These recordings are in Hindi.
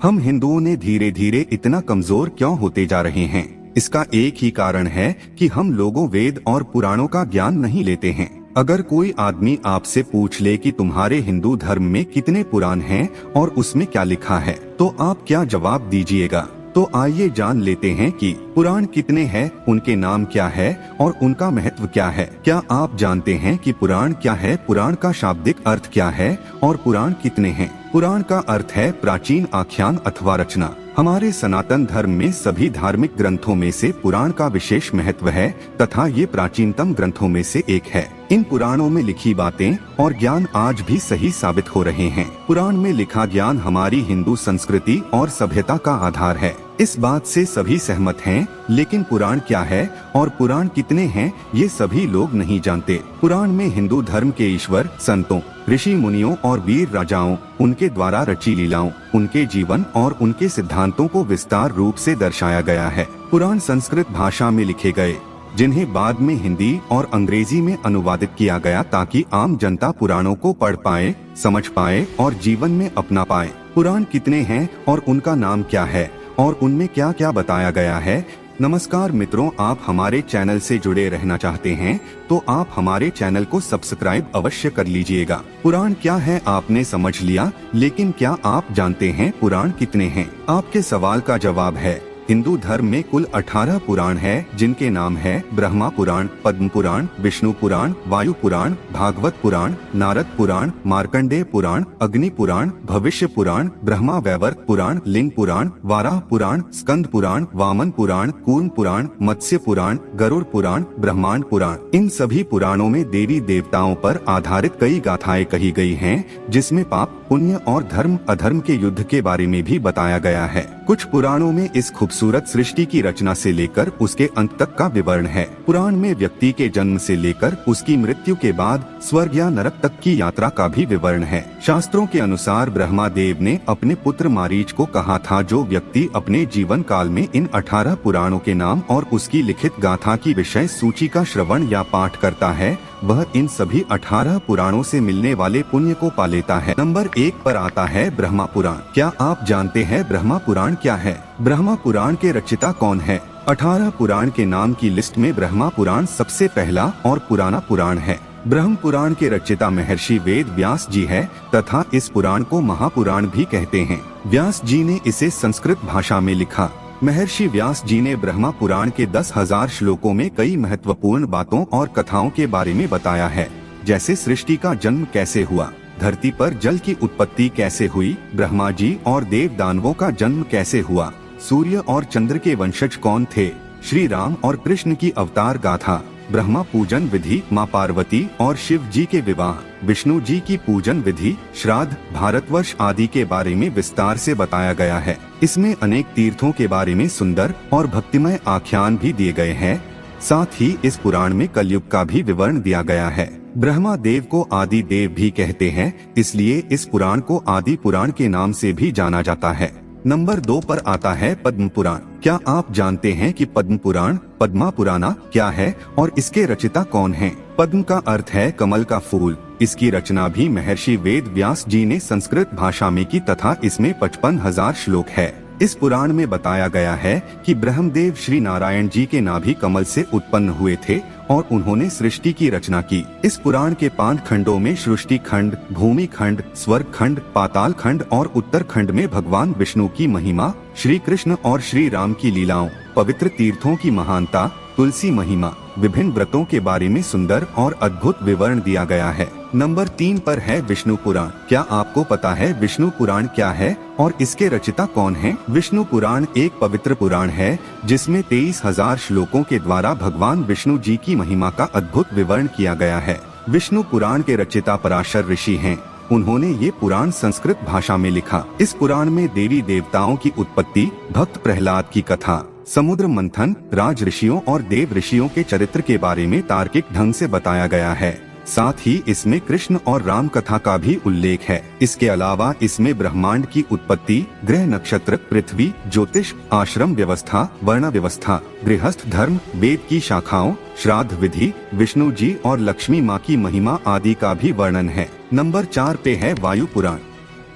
हम हिंदुओं ने धीरे धीरे इतना कमजोर क्यों होते जा रहे हैं? इसका एक ही कारण है कि हम लोगों वेद और पुराणों का ज्ञान नहीं लेते हैं। अगर कोई आदमी आपसे पूछ ले कि तुम्हारे हिंदू धर्म में कितने पुराण हैं और उसमें क्या लिखा है, तो आप क्या जवाब दीजिएगा? तो आइए जान लेते हैं कि पुराण कितने हैं, उनके नाम क्या है और उनका महत्व क्या है। क्या आप जानते हैं कि पुराण क्या है, पुराण का शाब्दिक अर्थ क्या है और पुराण कितने हैं? पुराण का अर्थ है प्राचीन आख्यान अथवा रचना। हमारे सनातन धर्म में सभी धार्मिक ग्रंथों में से पुराण का विशेष महत्व है तथा ये प्राचीनतम ग्रंथों में से एक है। इन पुराणों में लिखी बातें और ज्ञान आज भी सही साबित हो रहे हैं। पुराण में लिखा ज्ञान हमारी हिंदू संस्कृति और सभ्यता का आधार है। इस बात से सभी सहमत हैं, लेकिन पुराण क्या है और पुराण कितने हैं ये सभी लोग नहीं जानते। पुराण में हिंदू धर्म के ईश्वर, संतों, ऋषि मुनियों और वीर राजाओं, उनके द्वारा रची लीलाओं, उनके जीवन और उनके सिद्धांतों को विस्तार रूप से दर्शाया गया है। पुराण संस्कृत भाषा में लिखे गए, जिन्हें बाद में हिंदी और अंग्रेजी में अनुवादित किया गया ताकि आम जनता पुराणों को पढ़ पाए, समझ पाए और जीवन में अपना पाए। पुराण कितने हैं और उनका नाम क्या है और उनमें क्या क्या बताया गया है? नमस्कार मित्रों, आप हमारे चैनल से जुड़े रहना चाहते हैं तो आप हमारे चैनल को सब्सक्राइब अवश्य कर लीजिएगा। पुराण क्या है आपने समझ लिया, लेकिन क्या आप जानते हैं पुराण कितने हैं? आपके सवाल का जवाब है, हिंदू धर्म में कुल 18 पुराण है, जिनके नाम है ब्रह्मा पुराण, पद्म पुराण, विष्णु पुराण, वायु पुराण, भागवत पुराण, नारद पुराण, मार्कंडेय पुराण, अग्नि पुराण, भविष्य पुराण, ब्रह्मा वैवर्त पुराण, लिंग पुराण, वाराह पुराण, स्कंद पुराण, वामन पुराण, कूर्म पुराण, मत्स्य पुराण, गरुड़ पुराण, ब्रह्मांड पुराण। इन सभी पुराणों में देवी देवताओं पर आधारित कई गाथाएं कही गई हैं, जिसमें पाप, पुण्य और धर्म अधर्म के युद्ध के बारे में भी बताया गया है। कुछ पुराणों में इस खूबसूरत सृष्टि की रचना से लेकर उसके अंत तक का विवरण है। पुराण में व्यक्ति के जन्म से लेकर उसकी मृत्यु के बाद स्वर्ग या नरक तक की यात्रा का भी विवरण है। शास्त्रों के अनुसार ब्रह्मा देव ने अपने पुत्र मारीच को कहा था, जो व्यक्ति अपने जीवन काल में इन 18 पुराणों के नाम और उसकी लिखित गाथा की विषय सूची का श्रवण या पाठ करता है, वह इन सभी 18 पुराणों से मिलने वाले पुण्य को पा लेता है। नंबर 1 पर आता है ब्रह्मा पुराण। क्या आप जानते हैं ब्रह्मा पुराण क्या है? ब्रह्मा पुराण के रचयिता कौन है? 18 पुराण के नाम की लिस्ट में ब्रह्मा पुराण सबसे पहला और पुराना पुराण है। ब्रह्म पुराण के रचयिता महर्षि वेद व्यास जी है तथा इस पुराण को महापुराण भी कहते हैं। व्यास जी ने इसे संस्कृत भाषा में लिखा। महर्षि व्यास जी ने ब्रह्मा पुराण के 10,000 श्लोकों में कई महत्वपूर्ण बातों और कथाओं के बारे में बताया है, जैसे सृष्टि का जन्म कैसे हुआ, धरती पर जल की उत्पत्ति कैसे हुई, ब्रह्मा जी और देव दानवों का जन्म कैसे हुआ, सूर्य और चंद्र के वंशज कौन थे, श्री राम और कृष्ण की अवतार गाथा, ब्रह्मा पूजन विधि, माँ पार्वती और शिव जी के विवाह, विष्णु जी की पूजन विधि, श्राद्ध, भारतवर्ष आदि के बारे में विस्तार से बताया गया है। इसमें अनेक तीर्थों के बारे में सुंदर और भक्तिमय आख्यान भी दिए गए हैं। साथ ही इस पुराण में कलयुग का भी विवरण दिया गया है। ब्रह्मा देव को आदि देव भी कहते हैं, इसलिए इस पुराण को आदि पुराण के नाम से भी जाना जाता है। नंबर 2 पर आता है पद्म पुराण। क्या आप जानते हैं कि पद्म पुराण, पद्मा पुराना क्या है और इसके रचयिता कौन हैं? पद्म का अर्थ है कमल का फूल। इसकी रचना भी महर्षि वेद व्यास जी ने संस्कृत भाषा में की तथा इसमें 55,000 श्लोक है। इस पुराण में बताया गया है कि ब्रह्मदेव श्री नारायण जी के नाभि कमल से उत्पन्न हुए थे और उन्होंने सृष्टि की रचना की। इस पुराण के 5 खंडों में सृष्टि खंड, भूमि खंड, स्वर्ग खंड, पाताल खंड और उत्तर खंड में भगवान विष्णु की महिमा, श्री कृष्ण और श्री राम की लीलाओं, पवित्र तीर्थों की महानता, तुलसी महिमा, विभिन्न व्रतों के बारे में सुंदर और अद्भुत विवरण दिया गया है। नंबर 3 पर है विष्णु पुराण। क्या आपको पता है विष्णु पुराण क्या है और इसके रचयिता कौन हैं? विष्णु पुराण एक पवित्र पुराण है जिसमें 23,000 श्लोकों के द्वारा भगवान विष्णु जी की महिमा का अद्भुत विवरण किया गया है। विष्णु पुराण के रचयिता पराशर ऋषि हैं। उन्होंने ये पुराण संस्कृत भाषा में लिखा। इस पुराण में देवी देवताओं की उत्पत्ति, भक्त प्रहलाद की कथा, समुद्र मंथन, राज ऋषियों और देव ऋषियों के चरित्र के बारे में तार्किक ढंग से बताया गया है। साथ ही इसमें कृष्ण और राम कथा का भी उल्लेख है। इसके अलावा इसमें ब्रह्मांड की उत्पत्ति, ग्रह नक्षत्र, पृथ्वी, ज्योतिष, आश्रम व्यवस्था, वर्ण व्यवस्था, गृहस्थ धर्म, वेद की शाखाओं, श्राद्ध विधि, विष्णु जी और लक्ष्मी माँ की महिमा आदि का भी वर्णन है। नंबर 4 पे है वायु पुराण।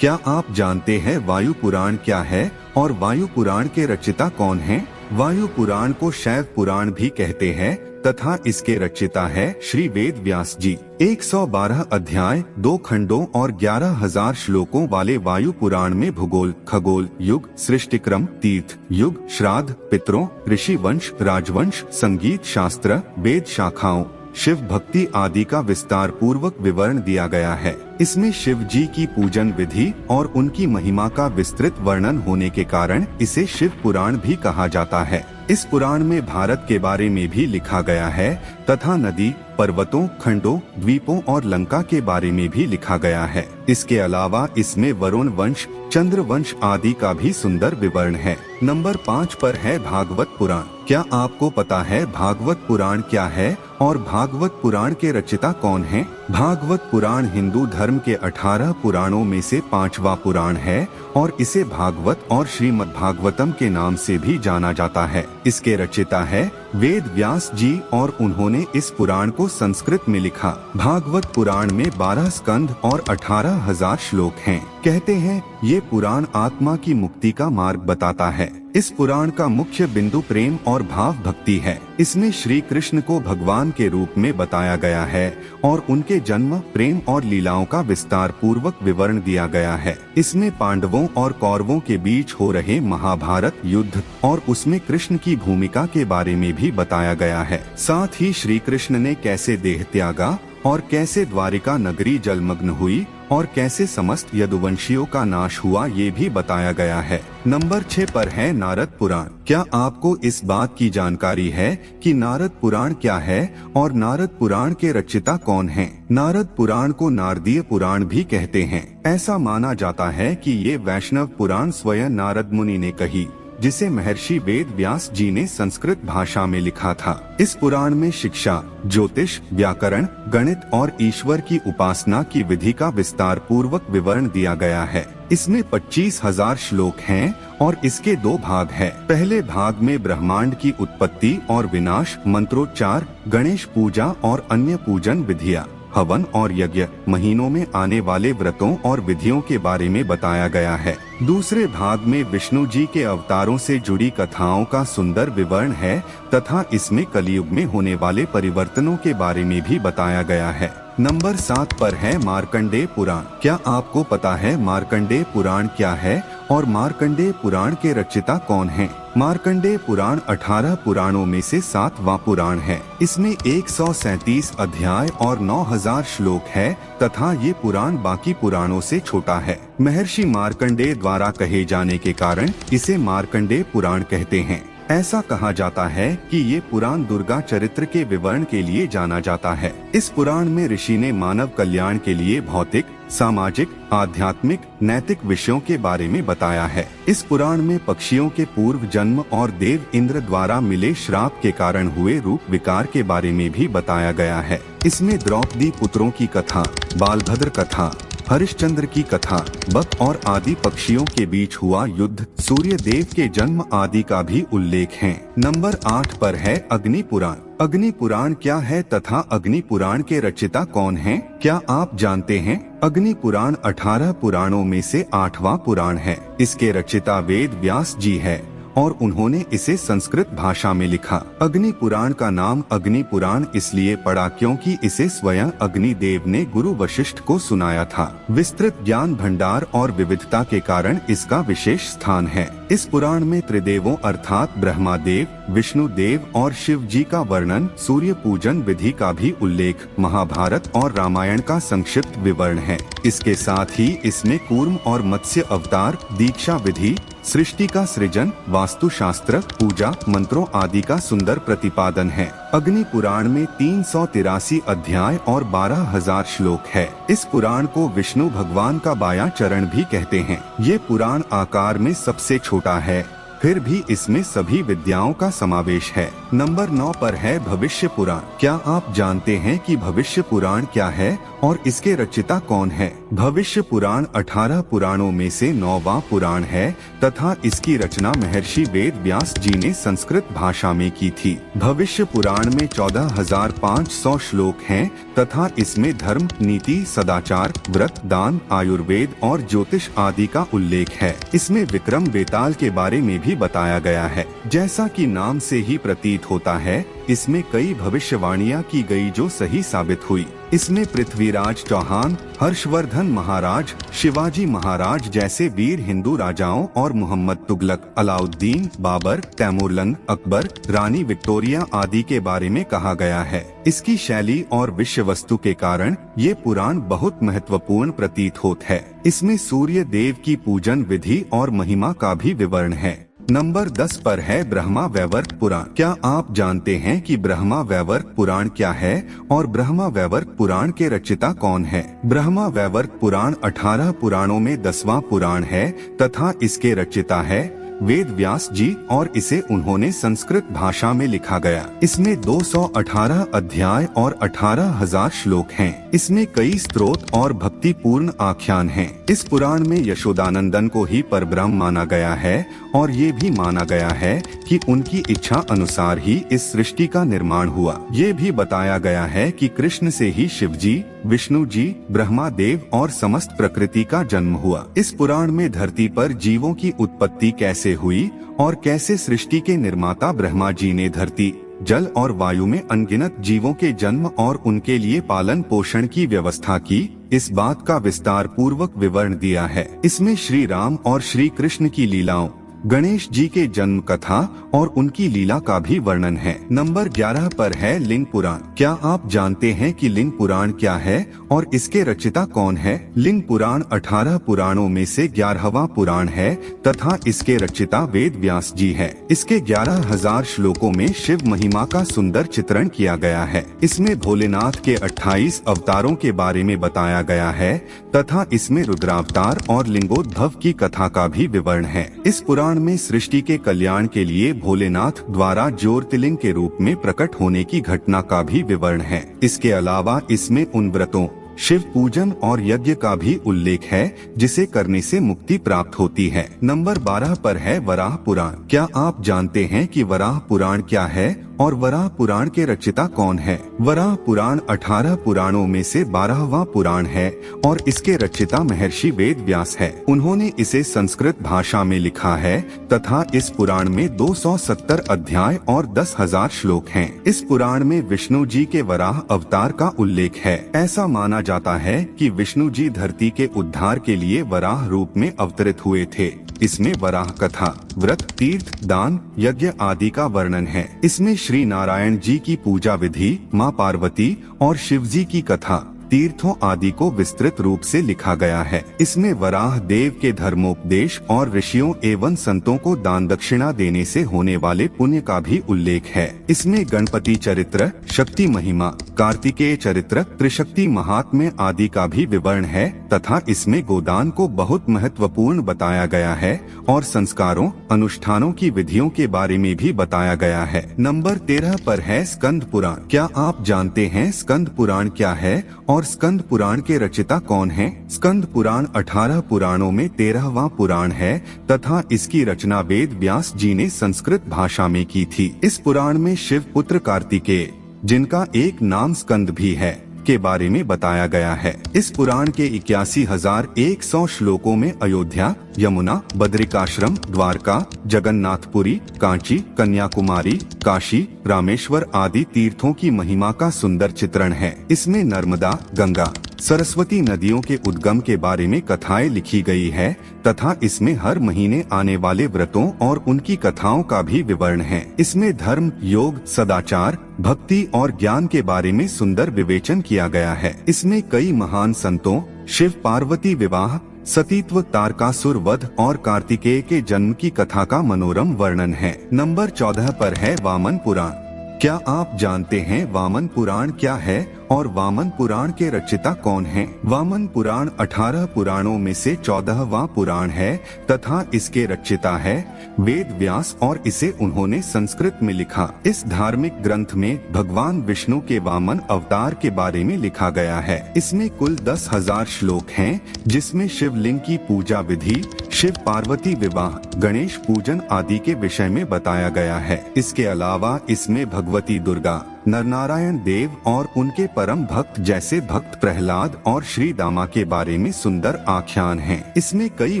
क्या आप जानते हैं वायु पुराण क्या है और वायु पुराण के रचिता कौन हैं? वायु पुराण को शैव पुराण भी कहते हैं तथा इसके रचिता है श्री वेद व्यास जी। 112 अध्याय, 2 खंडों और 11,000 श्लोकों वाले वायु पुराण में भूगोल, खगोल, युग, सृष्टिक्रम, तीर्थ, युग, श्राद्ध, पितरों, ऋषि वंश, राजवंश, संगीत शास्त्र, वेद शाखाओं, शिव भक्ति आदि का विस्तार पूर्वक विवरण दिया गया है। इसमें शिव जी की पूजन विधि और उनकी महिमा का विस्तृत वर्णन होने के कारण इसे शिव पुराण भी कहा जाता है। इस पुराण में भारत के बारे में भी लिखा गया है तथा नदी, पर्वतों, खंडों, द्वीपों और लंका के बारे में भी लिखा गया है। इसके अलावा इसमें वरुण वंश, चंद्र वंश आदि का भी सुंदर विवरण है। नंबर 5 पर है भागवत पुराण। क्या आपको पता है भागवत पुराण क्या है और भागवत पुराण के रचिता कौन हैं? भागवत पुराण हिंदू धर्म के 18 पुराणों में से 5वां पुराण है और इसे भागवत और श्रीमद् भागवतम के नाम से भी जाना जाता है। इसके रचिता है वेद व्यास जी और उन्होंने इस पुराण को संस्कृत में लिखा। भागवत पुराण में 12 स्कंध और 18,000 श्लोक हैं। कहते हैं ये पुराण आत्मा की मुक्ति का मार्ग बताता है। इस पुराण का मुख्य बिंदु प्रेम और भाव भक्ति है। इसमें श्री कृष्ण को भगवान के रूप में बताया गया है और उनके जन्म, प्रेम और लीलाओं का विस्तार पूर्वक विवरण दिया गया है। इसमें पांडवों और कौरवों के बीच हो रहे महाभारत युद्ध और उसमें कृष्ण की भूमिका के बारे में भी बताया गया है। साथ ही श्री कृष्ण ने कैसे देह त्यागा और कैसे द्वारिका नगरी जलमग्न हुई और कैसे समस्त यदुवंशियों का नाश हुआ ये भी बताया गया है। नंबर 6 पर है नारद पुराण। क्या आपको इस बात की जानकारी है कि नारद पुराण क्या है और नारद पुराण के रचिता कौन हैं? नारद पुराण को नारदीय पुराण भी कहते हैं। ऐसा माना जाता है कि ये वैष्णव पुराण स्वयं नारद मुनि ने कही, जिसे महर्षि वेद व्यास जी ने संस्कृत भाषा में लिखा था। इस पुराण में शिक्षा, ज्योतिष, व्याकरण, गणित और ईश्वर की उपासना की विधि का विस्तार पूर्वक विवरण दिया गया है। इसमें 25,000 श्लोक हैं और इसके 2 भाग हैं। पहले भाग में ब्रह्मांड की उत्पत्ति और विनाश, मंत्रोच्चार, गणेश पूजा और अन्य पूजन विधियाँ, हवन और यज्ञ, महीनों में आने वाले व्रतों और विधियों के बारे में बताया गया है। दूसरे भाग में विष्णु जी के अवतारों से जुड़ी कथाओं का सुंदर विवरण है तथा इसमें कलयुग में होने वाले परिवर्तनों के बारे में भी बताया गया है। नंबर 7 पर है मार्कंडेय पुराण। क्या आपको पता है मार्कंडेय पुराण क्या है और मार्कंडेय पुराण के रचिता कौन हैं? मार्कंडेय पुराण 18 पुराणों में से 7वां पुराण है। इसमें 137 अध्याय और 9,000 श्लोक है तथा ये पुराण बाकी पुराणों से छोटा है। महर्षि मार्कंडेय द्वारा कहे जाने के कारण इसे मार्कंडेय पुराण कहते हैं। ऐसा कहा जाता है कि ये पुराण दुर्गा चरित्र के विवरण के लिए जाना जाता है। इस पुराण में ऋषि ने मानव कल्याण के लिए भौतिक, सामाजिक, आध्यात्मिक, नैतिक विषयों के बारे में बताया है। इस पुराण में पक्षियों के पूर्व जन्म और देव इंद्र द्वारा मिले श्राप के कारण हुए रूप विकार के बारे में भी बताया गया है। इसमें द्रौपदी पुत्रों की कथा, बालभद्र कथा, हरिश्चंद्र की कथा, बक और आदि पक्षियों के बीच हुआ युद्ध, सूर्य देव के जन्म आदि का भी उल्लेख है। नंबर 8 पर है अग्नि पुराण। अग्नि पुराण क्या है तथा अग्नि पुराण के रचिता कौन हैं? क्या आप जानते हैं? अग्नि पुराण 18 पुराणों में से 8वां पुराण है। इसके रचिता वेद व्यास जी है और उन्होंने इसे संस्कृत भाषा में लिखा। अग्नि पुराण का नाम अग्नि पुराण इसलिए पड़ा क्योंकि इसे स्वयं अग्नि देव ने गुरु वशिष्ठ को सुनाया था। विस्तृत ज्ञान भंडार और विविधता के कारण इसका विशेष स्थान है। इस पुराण में त्रिदेवों अर्थात ब्रह्मा देव, विष्णु देव और शिव जी का वर्णन, सूर्य पूजन विधि का भी उल्लेख, महाभारत और रामायण का संक्षिप्त विवरण है। इसके साथ ही इसमें कूर्म और मत्स्य अवतार, दीक्षा विधि, सृष्टि का सृजन, वास्तुशास्त्र, पूजा, मंत्रों आदि का सुंदर प्रतिपादन है। अग्नि पुराण में 383 अध्याय और 12,000 श्लोक है। इस पुराण को विष्णु भगवान का बायां चरण भी कहते हैं। ये पुराण आकार में सबसे छोटा है, फिर भी इसमें सभी विद्याओं का समावेश है। नंबर 9 पर है भविष्य पुराण। क्या आप जानते हैं कि भविष्य पुराण क्या है और इसके रचयिता कौन है? भविष्य पुराण 18 पुराणों में से 9वां पुराण है तथा इसकी रचना महर्षि वेद व्यास जी ने संस्कृत भाषा में की थी। भविष्य पुराण में 14,500 श्लोक हैं तथा इसमें धर्म, नीति, सदाचार, व्रत, दान, आयुर्वेद और ज्योतिष आदि का उल्लेख है। इसमें विक्रम बेताल के बारे में भी बताया गया है। जैसा कि नाम से ही प्रतीत होता है, इसमें कई भविष्यवाणियां की गई जो सही साबित हुई। इसमें पृथ्वीराज चौहान, हर्षवर्धन महाराज, शिवाजी महाराज जैसे वीर हिंदू राजाओं और मोहम्मद तुगलक, अलाउद्दीन, बाबर, तैमूरलंग, अकबर, रानी विक्टोरिया आदि के बारे में कहा गया है। इसकी शैली और विषय वस्तु के कारण ये पुराण बहुत महत्वपूर्ण प्रतीत होता है। इसमें सूर्य देव की पूजन विधि और महिमा का भी विवरण है। नंबर 10 पर है ब्रह्मा वैवर्त पुराण। क्या आप जानते हैं कि ब्रह्मा वैवर्त पुराण क्या है और ब्रह्मा वैवर्त पुराण के रचयिता कौन है? ब्रह्मा वैवर्त पुराण 18 पुराणों में 10वां पुराण है तथा इसके रचयिता है वेद व्यास जी और इसे उन्होंने संस्कृत भाषा में लिखा गया। इसमें 218 अध्याय और 18,000 श्लोक हैं। इसमें कई स्तोत्र और भक्तिपूर्ण आख्यान हैं। इस पुराण में यशोदानंदन को ही परब्रह्म माना गया है और ये भी माना गया है कि उनकी इच्छा अनुसार ही इस सृष्टि का निर्माण हुआ। ये भी बताया गया है कि कृष्ण से ही शिव जी, विष्णु जी, ब्रह्मा देव और समस्त प्रकृति का जन्म हुआ। इस पुराण में धरती पर जीवों की उत्पत्ति कैसे हुई और कैसे सृष्टि के निर्माता ब्रह्मा जी ने धरती, जल और वायु में अनगिनत जीवों के जन्म और उनके लिए पालन पोषण की व्यवस्था की, इस बात का विस्तार पूर्वक विवरण दिया है। इसमें श्री राम और श्री कृष्ण की लीलाओं, गणेश जी के जन्म कथा और उनकी लीला का भी वर्णन है। नंबर 11 पर है लिंग पुराण। क्या आप जानते हैं कि लिंग पुराण क्या है और इसके रचयिता कौन है? लिंग पुराण 18 पुराणों में से 11वां पुराण है तथा इसके रचयिता वेद व्यास जी है। इसके 11,000 श्लोकों में शिव महिमा का सुंदर चित्रण किया गया है। इसमें भोलेनाथ के 28 अवतारों के बारे में बताया गया है तथा इसमें रुद्रावतार और लिंगोद्भव की कथा का भी विवरण है। इस पुराण में सृष्टि के कल्याण के लिए भोलेनाथ द्वारा ज्योतिर्लिंग के रूप में प्रकट होने की घटना का भी विवरण है। इसके अलावा इसमें उन व्रतों, शिव पूजन और यज्ञ का भी उल्लेख है जिसे करने से मुक्ति प्राप्त होती है। नंबर 12 पर है वराह पुराण। क्या आप जानते हैं कि वराह पुराण क्या है और वराह पुराण के रचयिता कौन है? वराह पुराण 18 पुराणों में से 12वां पुराण है और इसके रचयिता महर्षि वेद व्यास है। उन्होंने इसे संस्कृत भाषा में लिखा है तथा इस पुराण में 270 अध्याय और 10,000 श्लोक हैं। इस पुराण में विष्णु जी के वराह अवतार का उल्लेख है। ऐसा माना जाता है कि विष्णु जी धरती के उद्धार के लिए वराह रूप में अवतरित हुए थे। इसमें वराह कथा, व्रत, तीर्थ, दान, यज्ञ आदि का वर्णन है। इसमें श्री नारायण जी की पूजा विधि, माँ पार्वती और शिव जी की कथा, तीर्थों आदि को विस्तृत रूप से लिखा गया है। इसमें वराह देव के धर्मोपदेश और ऋषियों एवं संतों को दान दक्षिणा देने से होने वाले पुण्य का भी उल्लेख है। इसमें गणपति चरित्र, शक्ति महिमा, कार्तिकेय चरित्र, त्रिशक्ति महात्म्य आदि का भी विवरण है तथा इसमें गोदान को बहुत महत्वपूर्ण बताया गया है और संस्कारों, अनुष्ठानों की विधियों के बारे में भी बताया गया है। नंबर 13 पर है स्कंद पुराण। क्या आप जानते हैं स्कंद पुराण क्या है और स्कंद पुराण के रचयिता कौन हैं? स्कंद पुराण 18 पुराणों में 13वां पुराण है तथा इसकी रचना वेद व्यास जी ने संस्कृत भाषा में की थी। इस पुराण में शिव पुत्र कार्तिकेय, जिनका एक नाम स्कंद भी है, के बारे में बताया गया है। इस पुराण के 81,100 श्लोकों में अयोध्या, यमुना, बद्रिकाश्रम, द्वारका, जगन्नाथपुरी, कांची, कन्याकुमारी, काशी, रामेश्वर आदि तीर्थों की महिमा का सुंदर चित्रण है। इसमें नर्मदा, गंगा, सरस्वती नदियों के उद्गम के बारे में कथाएं लिखी गई है तथा इसमें हर महीने आने वाले व्रतों और उनकी कथाओं का भी विवरण है। इसमें धर्म, योग, सदाचार, भक्ति और ज्ञान के बारे में सुंदर विवेचन किया गया है। इसमें कई महान संतों, शिव पार्वती विवाह, सतीत्व, तारकासुर वध और कार्तिकेय के जन्म की कथा का मनोरम वर्णन है। नंबर 14 पर है वामन पुराण। क्या आप जानते हैं वामन पुराण क्या है और वामन पुराण के रचयिता कौन हैं? वामन पुराण 18 पुराणों में से 14वां पुराण है तथा इसके रचयिता है वेद व्यास और इसे उन्होंने संस्कृत में लिखा। इस धार्मिक ग्रंथ में भगवान विष्णु के वामन अवतार के बारे में लिखा गया है। इसमें कुल 10,000 श्लोक हैं, जिसमें शिवलिंग की पूजा विधि, शिव पार्वती विवाह, गणेश पूजन आदि के विषय में बताया गया है। इसके अलावा इसमें भगवती दुर्गा, नरनारायण देव और उनके परम भक्त जैसे भक्त प्रहलाद और श्री दामा के बारे में सुंदर आख्यान हैं। इसमें कई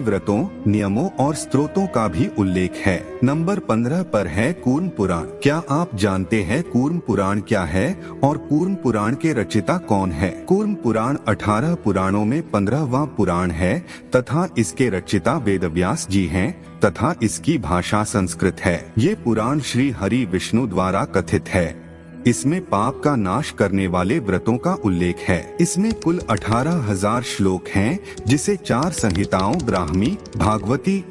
व्रतों, नियमों और स्तोत्रों का भी उल्लेख है। नंबर 15 पर है कूर्म पुराण। क्या आप जानते हैं कूर्म पुराण क्या है और कूर्म पुराण के रचयिता कौन है? कूर्म पुराण 18 पुराणों में 15वां पुराण है तथा इसके रचयिता वेदव्यास जी हैं तथा इसकी भाषा संस्कृत है। ये पुराण श्री हरि विष्णु द्वारा कथित है। इसमें पाप का नाश करने वाले व्रतों का उल्लेख है। इसमें कुल 18,000 श्लोक हैं, जिसे 4 संहिताओं ब्राह्मी, भागवती,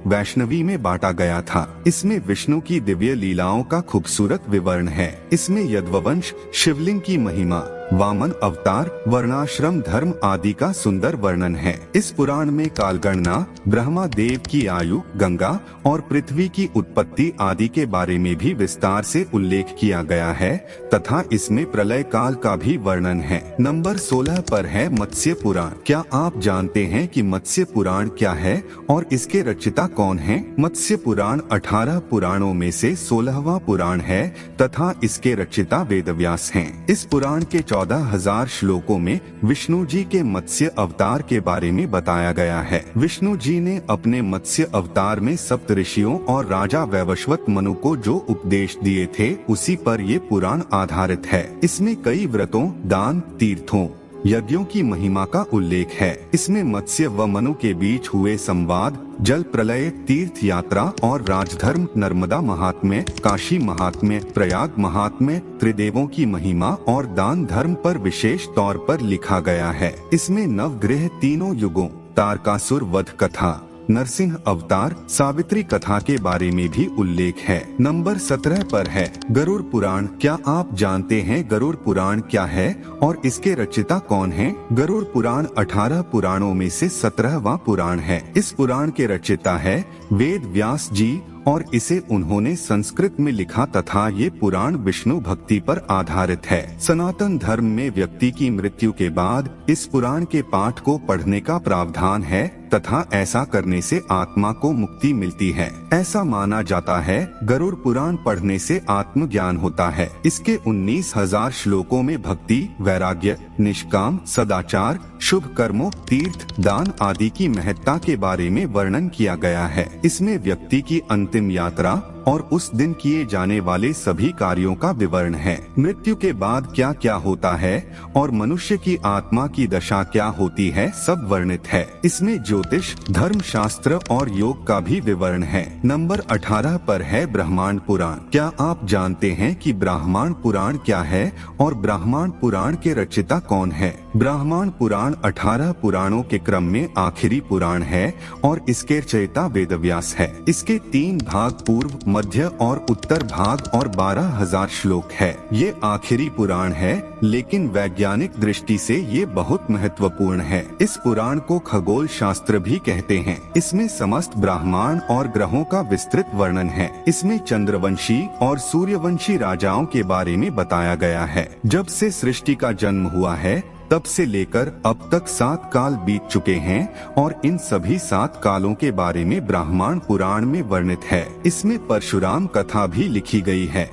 वैष्णवी में बांटा गया था। इसमें विष्णु की दिव्य लीलाओं का खूबसूरत विवरण है। इसमें यदुवंश, शिवलिंग की महिमा, वामन अवतार, वर्णाश्रम धर्म आदि का सुंदर वर्णन है। इस पुराण में कालगणना, ब्रह्मा देव की आयु, गंगा और पृथ्वी की उत्पत्ति आदि के बारे में भी विस्तार से उल्लेख किया गया है तथा इसमें प्रलय काल का भी वर्णन है। नंबर 16 पर है मत्स्य पुराण। क्या आप जानते हैं कि मत्स्य पुराण क्या है और इसके रचयिता कौन हैं? मत्स्य पुराण 18 पुराणों में से 16वां पुराण है तथा इसके रचयिता वेदव्यास हैं। इस पुराण के 14,000 श्लोकों में विष्णु जी के मत्स्य अवतार के बारे में बताया गया है। विष्णु जी ने अपने मत्स्य अवतार में सप्तऋषियों और राजा वैवस्वत मनु को जो उपदेश दिए थे उसी पर ये पुराण आधारित है। इसमें कई व्रतों, दान, तीर्थों, यज्ञों की महिमा का उल्लेख है। इसमें मत्स्य व मनु के बीच हुए संवाद, जल प्रलय, तीर्थ यात्रा और राजधर्म, नर्मदा महात्म्य, काशी महात्म्य, प्रयाग महात्म्य, त्रिदेवों की महिमा और दान धर्म पर विशेष तौर पर लिखा गया है। इसमें नवग्रह, तीनों युगों, तारकासुर वध कथा, नरसिंह अवतार, सावित्री कथा के बारे में भी उल्लेख है। नंबर 17 पर है गरुड़ पुराण। क्या आप जानते हैं गरुड़ पुराण क्या है और इसके रचयिता कौन हैं? गरुड़ पुराण 18 पुराणों में से 17वां पुराण है। इस पुराण के रचयिता है वेद व्यास जी और इसे उन्होंने संस्कृत में लिखा तथा ये पुराण विष्णु भक्ति पर आधारित है। सनातन धर्म में व्यक्ति की मृत्यु के बाद इस पुराण के पाठ को पढ़ने का प्रावधान है तथा ऐसा करने से आत्मा को मुक्ति मिलती है। ऐसा माना जाता है गरुड़ पुराण पढ़ने से आत्मज्ञान होता है। इसके 19,000 श्लोकों में भक्ति, वैराग्य, निष्काम, सदाचार, शुभ कर्मों, तीर्थ, दान आदि की महत्ता के बारे में वर्णन किया गया है। इसमें व्यक्ति की अंतिम यात्रा और उस दिन किए जाने वाले सभी कार्यों का विवरण है। मृत्यु के बाद क्या क्या होता है और मनुष्य की आत्मा की दशा क्या होती है, सब वर्णित है। इसमें ज्योतिष, धर्म शास्त्र और योग का भी विवरण है। नंबर 18 पर है ब्रह्मांड पुराण। क्या आप जानते हैं कि ब्रह्मांड पुराण क्या है और ब्रह्मांड पुराण के रचयिता कौन है? ब्रह्मांड पुराण 18 पुराणों के क्रम में आखिरी पुराण है और इसके रचयिता वेदव्यास है। इसके 3 भाग, पूर्व, मध्य और उत्तर भाग और 12,000 श्लोक है। ये आखिरी पुराण है लेकिन वैज्ञानिक दृष्टि से ये बहुत महत्वपूर्ण है। इस पुराण को खगोल शास्त्र भी कहते हैं। इसमें समस्त ब्रह्मांड और ग्रहों का विस्तृत वर्णन है। इसमें चंद्रवंशी और सूर्यवंशी राजाओं के बारे में बताया गया है। जब से सृष्टि का जन्म हुआ है तब से लेकर अब तक 7 काल बीत चुके हैं और इन सभी 7 कालों के बारे में ब्रह्मांड पुराण में वर्णित है। इसमें परशुराम कथा भी लिखी गई है।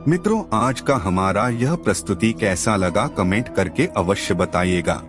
मित्रों, आज का हमारा यह प्रस्तुति कैसा लगा कमेंट करके अवश्य बताइएगा।